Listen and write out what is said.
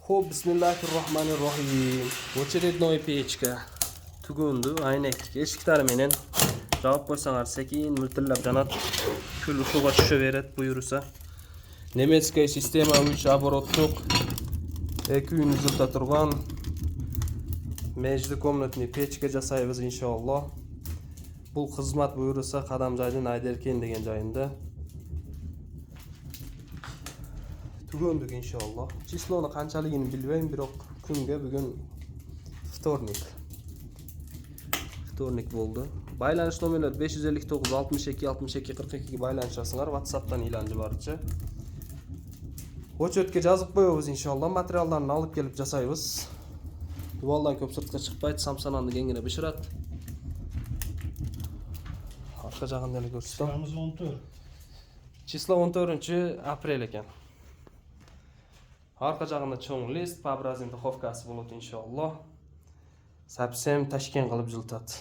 Xo'p, bismillahirrohmanirrohim. Очередной pechka tugundi, aynaklik eshiklari menen javob qo'ysanlar sekin miltillab janat kul suvga tushaveradi buyursa. Nemetskaya sistema 3 оборотдук 2 yuzda turgan междукомнатный pechka jasaymiz inshaalloh. Bu xizmat buyursa Qadamjoydan Ayderken degan joyinda. Tugundik inshaalloh. Chisloni qanchaligini bilmayman, biroq kunga bugun vtornik bo'ldi. Baylanish nomerlari 559 62 62 42 ga baylanishasizlar. WhatsAppdan ilanji boricha. O'chotga yozib qo'yamiz inshaalloh. Materiallarni olib kelib jasaymiz. Duvaldan ko'p sirtqa chiqmaydi, Samsononni kengina bishiradi. Orqa jag'indan ko'rsatamiz. 14. Chislo 14-aprel ekan. Arka jag'ında cho'ng list, Pabrazin duxovkasi bo'ladi inshaalloh. Sapsem tashkent qilib jiltadi.